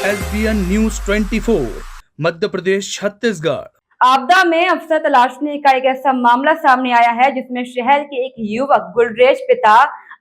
SBN news 24 Madhya Pradesh Chhattisgarh. आपदा में अफसर तलाशने का एक ऐसा मामला सामने आया है जिसमें शहर के एक युवक गुलरेज पिता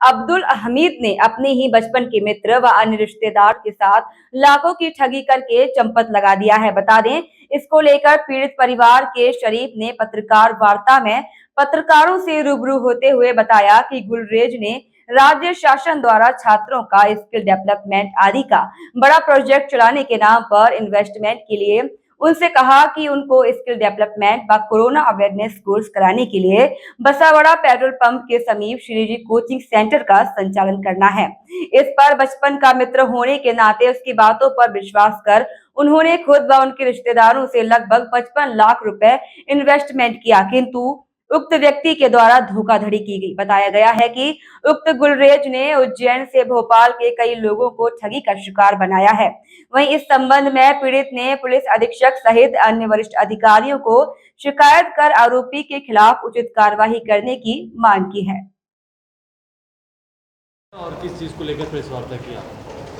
अब्दुल हमीद ने अपने ही बचपन के मित्र व अन्य रिश्तेदार के साथ लाखों की ठगी करके चंपत लगा दिया है। बता दें, इसको लेकर पीड़ित परिवार के शरीफ ने पत्रकार वार्ता में पत्रकारों से रूबरू होते हुए बताया कि गुलरेज ने राज्य शासन द्वारा छात्रों का स्किल डेवलपमेंट आदि का बड़ा प्रोजेक्ट चलाने के नाम पर इन्वेस्टमेंट के लिए उनसे कहा कि उनको स्किल डेवलपमेंट व कोरोना अवेयरनेस कोर्स कराने के लिए बसावड़ा पेट्रोल पंप के समीप श्रीजी कोचिंग सेंटर का संचालन करना है। इस पर बचपन का मित्र होने के नाते उसकी बातों पर विश्वास कर उन्होंने खुद व उनके रिश्तेदारों से लगभग 55 लाख रुपए इन्वेस्टमेंट किया, किंतु उक्त व्यक्ति के द्वारा धोखाधड़ी की गई। बताया गया है कि उक्त गुलरेज ने उज्जैन से भोपाल के कई लोगों को ठगी का शिकार बनाया है। वहीं इस संबंध में पीड़ित ने पुलिस अधीक्षक सहित अन्य वरिष्ठ अधिकारियों को शिकायत कर आरोपी के खिलाफ उचित कार्रवाई करने की मांग की है। और किस चीज़ को लेकर प्रेस वार्ता किया?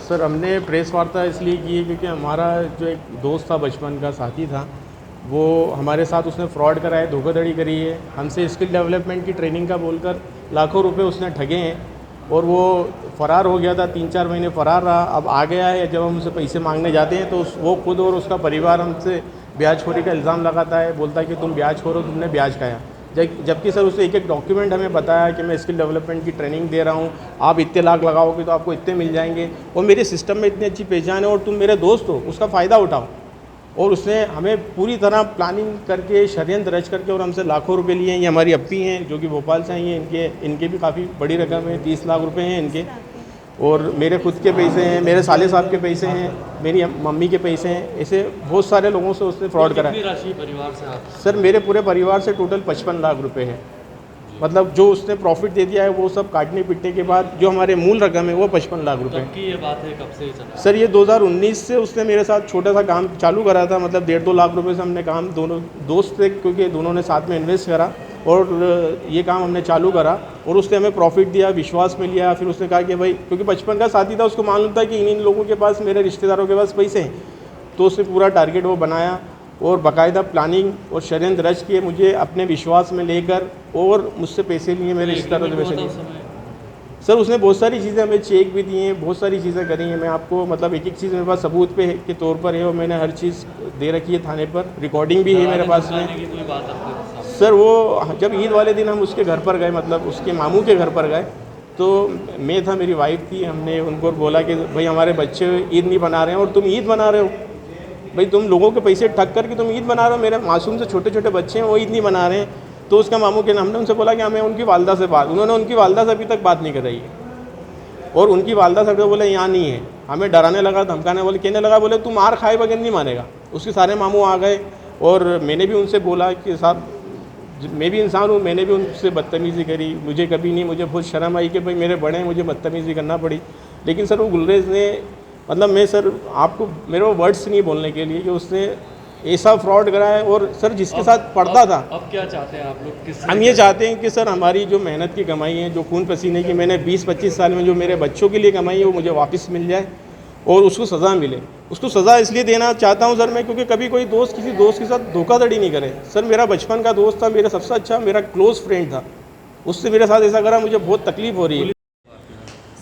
सर, हमने प्रेस वार्ता इसलिए की है क्योंकि हमारा जो एक दोस्त था, बचपन का साथी था, वो हमारे साथ उसने फ्रॉड करा है, धोखाधड़ी करी है। हमसे स्किल डेवलपमेंट की ट्रेनिंग का बोलकर लाखों रुपए उसने ठगे हैं और वो फ़रार हो गया था। 3-4 महीने फ़रार रहा। अब आ गया है। जब हम उनसे पैसे मांगने जाते हैं तो वो खुद और उसका परिवार हमसे ब्याजखोरी का इल्ज़ाम लगाता है, बोलता है कि तुम ब्याजखोर हो, तुमने ब्याज खाया। जबकि सर उसने एक डॉक्यूमेंट हमें बताया कि मैं स्किल डेवलपमेंट की ट्रेनिंग दे रहा हूँ, आप इतने लाख लगाओगे तो आपको इतने मिल जाएंगे और मेरे सिस्टम में इतनी अच्छी पहचान है और तुम मेरे दोस्त हो, उसका फ़ायदा उठाओ। और उसने हमें पूरी तरह प्लानिंग करके, षड्यंत्र रच करके और हमसे लाखों रुपए लिए हैं। ये हमारी अप्पी हैं जो कि भोपाल से आई हैं, इनके भी काफ़ी बड़ी रकम है, 30 लाख रुपए हैं इनके। और मेरे खुद के पैसे हैं, मेरे साले साहब के पैसे हैं, मेरी मम्मी के पैसे हैं। ऐसे बहुत सारे लोगों से उसने फ्रॉड करा है। कितनी राशि परिवार से आप? सर, मेरे पूरे परिवार से टोटल 55 लाख रुपए है। मतलब जो उसने प्रॉफिट दे दिया है वो सब काटने पीटने के बाद जो हमारे मूल रकम है वो 55 लाख रुपए। कब की ये बात है, कब से चला? सर, ये 2019 से उसने मेरे साथ छोटा सा काम चालू करा था। मतलब 1.5-2 लाख रुपए से हमने काम, दोनों दोस्त थे क्योंकि दोनों ने साथ में इन्वेस्ट करा और ये काम हमने चालू करा और उसने हमें प्रॉफिट दिया, विश्वास में लिया। फिर उसने कहा कि भाई, क्योंकि बचपन का साथी था, उसको मालूम था कि इन लोगों के पास, मेरे रिश्तेदारों के पास पैसे हैं, तो उसने पूरा टारगेट वो बनाया और बाकायदा प्लानिंग और षड्यंत्र रच के मुझे अपने विश्वास में लेकर और मुझसे पैसे लिए, मेरे रिश्तेदारों से पैसे लिए। सर, उसने बहुत सारी चीज़ें हमें चेक भी दिए हैं, बहुत सारी चीज़ें करी हैं। मैं आपको मतलब एक चीज़ मेरे पास सबूत पे के तौर पर है और मैंने हर चीज़ दे रखी है थाने पर, रिकॉर्डिंग भी है मेरे पास में। सर, वो जब ईद वाले दिन हम उसके घर पर गए, मतलब उसके मामू के घर पर गए, तो मैं था, मेरी वाइफ थी। हमने उनको बोला कि भाई, हमारे बच्चे ईद नहीं बना रहे हैं और तुम ईद बना रहे हो। भाई, तुम लोगों के पैसे ठग करके तुम ईद बना रहे हो, मेरे मासूम से छोटे छोटे बच्चे हैं, वो ईद नहीं बना रहे हैं। तो उसका मामू के नाम ने उनसे बोला कि हमें उनकी वालदा से बात, उन्होंने उनकी वालदा से अभी तक बात नहीं कराई है और उनकी वालदा से बोले यहाँ नहीं है। हमें डराने लगा, धमकाने, बोले कहने लगा, बोले तू मार खाए बगैर नहीं मानेगा। उसके सारे मामू आ गए और मैंने भी उनसे बोला कि साहब, मैं भी इंसान हूँ, मैंने भी उनसे बदतमीज़ी करी। मुझे कभी नहीं, मुझे बहुत शर्म आई कि भाई मेरे बड़े हैं, मुझे बदतमीज़ी करना पड़ी। लेकिन सर, वो गुलरेज ने, मतलब मैं सर आपको, मेरे वो वर्ड्स नहीं बोलने के लिए कि उसने ऐसा फ्रॉड करा है। और सर, जिसके साथ पढ़ता था, अब क्या चाहते हैं आप लोग? हम ये चाहते हैं कि सर, हमारी जो मेहनत की कमाई है, जो खून पसीने की मैंने 20-25 साल में जो मेरे बच्चों के लिए कमाई है, वो मुझे वापस मिल जाए और उसको सज़ा मिले। उसको सज़ा इसलिए देना चाहता हूँ सर मैं, क्योंकि कभी कोई दोस्त किसी दोस्त के साथ धोखाधड़ी नहीं करे। सर, मेरा बचपन का दोस्त था, मेरा सबसे अच्छा, मेरा क्लोज फ्रेंड था, उससे मेरे साथ ऐसा करा, मुझे बहुत तकलीफ़ हो रही है।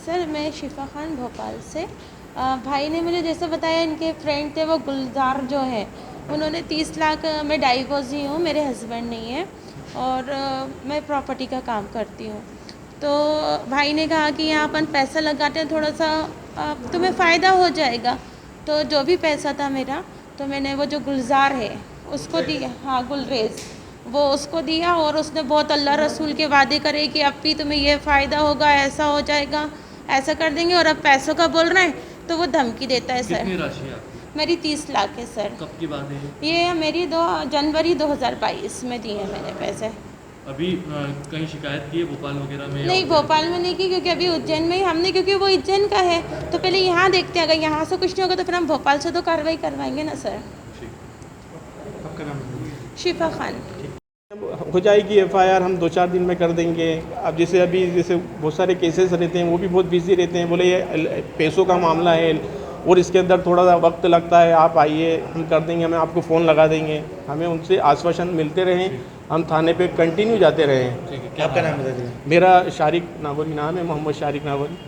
सर, मैं शिफा खान भोपाल से। भाई ने मुझे जैसे बताया, इनके फ्रेंड थे वो गुलजार जो है, उन्होंने 30 लाख, मैं डाइवोर्सी हूँ, मेरे हस्बैंड नहीं है और मैं प्रॉपर्टी का काम करती हूँ। तो भाई ने कहा कि यहाँ अपन पैसा लगाते हैं, थोड़ा सा तुम्हें फ़ायदा हो जाएगा। तो जो भी पैसा था मेरा, तो मैंने वो जो गुलजार है उसको दिया। हाँ, गुलरेज, वो उसको दिया और उसने बहुत अल्लाह रसूल के वादे करे कि अब भी तुम्हें ये फ़ायदा होगा, ऐसा हो जाएगा, ऐसा कर देंगे। और अब पैसों का बोल रहे हैं तो वो धमकी देता है। सर, कितनी राशि है? मेरी 30 लाख है सर। कब की बात है ये मेरी 2 जनवरी 2022 में दिए मैंने पैसे। अभी कहीं शिकायत की है भोपाल वगैरह में? नहीं, भोपाल में नहीं की, क्योंकि अभी उज्जैन में ही हमने, क्योंकि वो उज्जैन का है तो पहले यहाँ देखते हैं। अगर यहाँ से कुछ नहीं होगा तो फिर हम भोपाल से तो कार्रवाई करवाएंगे ना सर। आपका नाम? शिफा खान। हो जाएगी FIR, हम 2-4 दिन में कर देंगे। अब जैसे बहुत सारे केसेस रहते हैं, वो भी बहुत बिजी रहते हैं। बोले ये पैसों का मामला है, और इसके अंदर थोड़ा सा वक्त लगता है, आप आइए हम कर देंगे, हमें आपको फ़ोन लगा देंगे, हमें उनसे आश्वासन मिलते रहे, हम थाने पे कंटिन्यू जाते रहे। ठीक है, क्या आपका नाम बता दीजिए। मेरा शारिक नागौरी नाम है, मोहम्मद शारिक नागौरी।